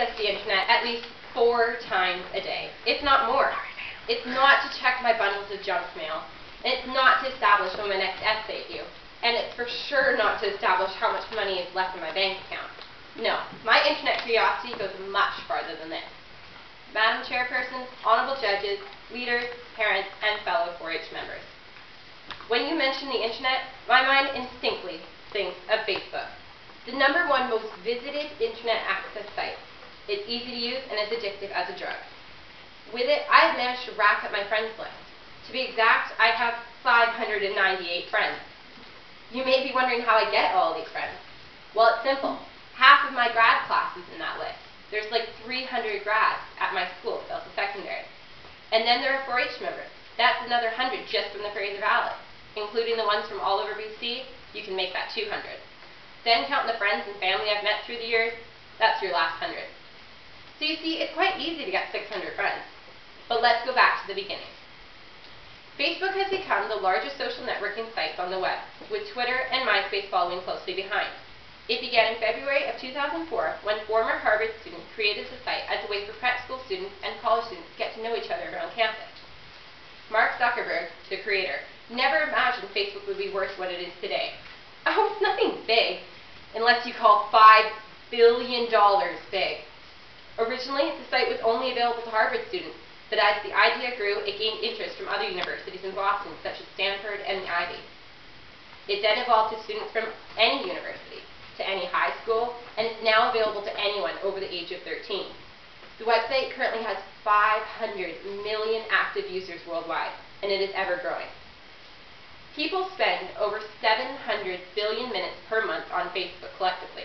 access the internet at least 4 times a day, if not more. It's not to check my bundles of junk mail, and it's not to establish when my next essay is due, and it's for sure not to establish how much money is left in my bank account. No, my internet curiosity goes much farther than this. Madam Chairperson, honorable judges, leaders, parents, and fellow 4-H members. When you mention the internet, my mind instinctively thinks of Facebook, the #1 most visited internet access site. It's easy to use and as addictive as a drug. With it, I have managed to rack up my friends list. To be exact, I have 598 friends. You may be wondering how I get all these friends. Well, it's simple. Half of my grad class is in that list. There's like 300 grads at my school, Delta Secondary. And then there are 4-H members. That's another 100 just from the Fraser Valley. Including the ones from all over BC, you can make that 200. Then count the friends and family I've met through the years, that's your last 100. So you see, it's quite easy to get 600 friends. But let's go back to the beginning. Facebook has become the largest social networking site on the web, with Twitter and MySpace following closely behind. It began in February of 2004 when former Harvard students created the site as a way for prep school students and college students to get to know each other around campus. Mark Zuckerberg, the creator, never imagined Facebook would be worth what it is today. Oh, it's nothing big, unless you call $5 billion big. Originally, the site was only available to Harvard students, but as the idea grew, it gained interest from other universities in Boston, such as Stanford and the Ivy. It then evolved to students from any university, to any high school, and is now available to anyone over the age of 13. The website currently has 500 million active users worldwide, and it is ever growing. People spend over 700 billion minutes per month on Facebook collectively.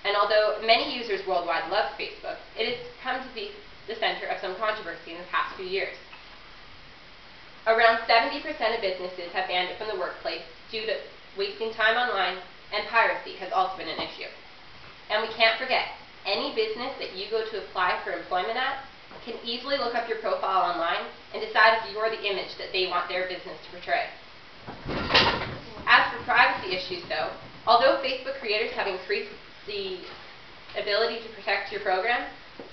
And although many users worldwide love Facebook, it has come to be the center of some controversy in the past few years. Around 70% of businesses have banned it from the workplace due to wasting time online, and piracy has also been an issue. And we can't forget, any business that you go to apply for employment at can easily look up your profile online and decide if you're the image that they want their business to portray. As for privacy issues, though, although Facebook creators have increased the ability to protect your program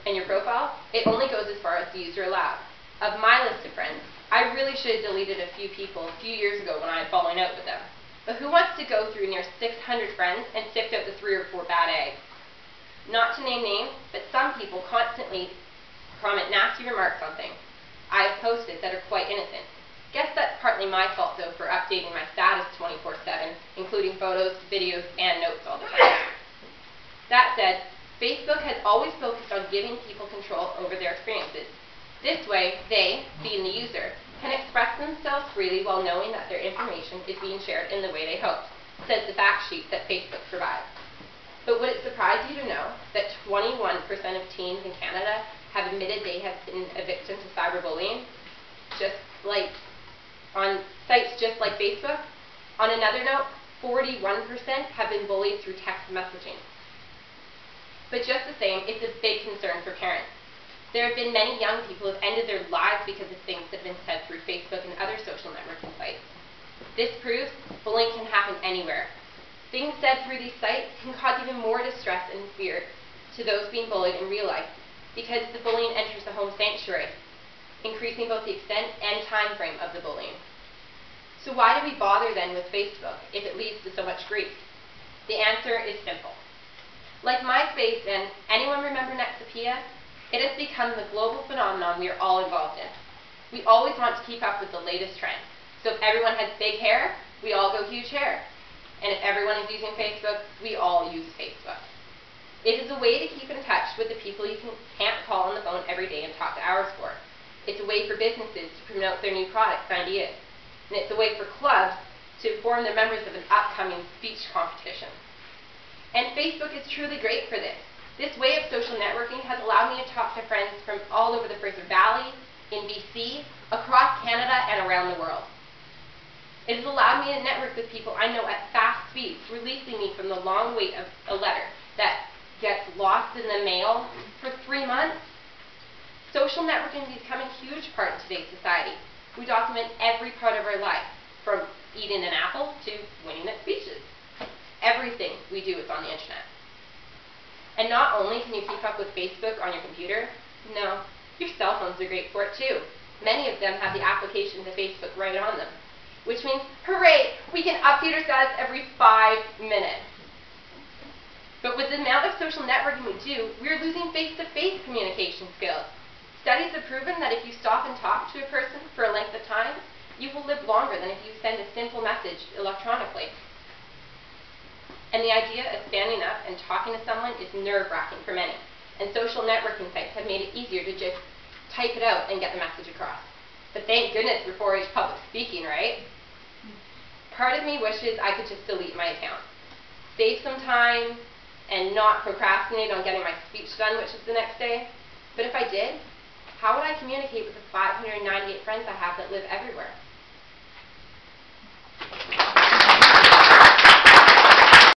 and your profile, it only goes as far as the user allowed. Of my list of friends, I really should have deleted a few people a few years ago when I had fallen out with them. But who wants to go through near 600 friends and sift out the 3 or 4 bad eggs? Not to name names, but some people constantly comment nasty remarks on things I have posted that are quite innocent. Guess that's partly my fault, though, for updating my status 24/7, including photos, videos, and notes all the time. That said, Facebook has always focused on giving people control over their experiences. This way, they, being the user, can express themselves freely while knowing that their information is being shared in the way they hoped, says the fact sheet that Facebook provides. But would it surprise you to know that 21% of teens in Canada have admitted they have been a victim to cyberbullying? Just like on sites just like Facebook. On another note, 41% have been bullied through text messaging. But just the same, it's a big concern for parents. There have been many young people who have ended their lives because of things that have been said through Facebook and other social networking sites. This proves bullying can happen anywhere. Things said through these sites can cause even more distress and fear to those being bullied in real life, because the bullying enters the home sanctuary, increasing both the extent and time frame of the bullying. So why do we bother then with Facebook if it leads to so much grief? The answer is simple. Like MySpace and anyone remember Nextopia? It has become the global phenomenon we are all involved in. We always want to keep up with the latest trend. So if everyone has big hair, we all go huge hair. And if everyone is using Facebook, we all use Facebook. It is a way to keep in touch with the people you can't call on the phone every day and talk to hours for. It's a way for businesses to promote their new products and ideas. And it's a way for clubs to inform their members of an upcoming speech competition. And Facebook is truly great for this. This way of social networking has allowed me to talk to friends from all over the Fraser Valley, in BC, across Canada, and around the world. It has allowed me to network with people I know at fast speeds, releasing me from the long wait of a letter that gets lost in the mail for 3 months. Social networking has become a huge part of today's society. We document every part of our life, from eating an apple to winning at speeches. Everything we do is on the internet. And not only can you keep up with Facebook on your computer, no, your cell phones are great for it too. Many of them have the application to Facebook right on them, which means, hooray, we can update our status every 5 minutes. But with the amount of social networking we do, we're losing face-to-face communication skills. Studies have proven that if you stop and talk to a person for a length of time, you will live longer than if you send a simple message electronically. And the idea of standing up and talking to someone is nerve-wracking for many. And social networking sites have made it easier to just type it out and get the message across. But thank goodness for 4-H public speaking, right? Part of me wishes I could just delete my account, save some time, and not procrastinate on getting my speech done, which is the next day. But if I did, how would I communicate with the 598 friends I have that live everywhere?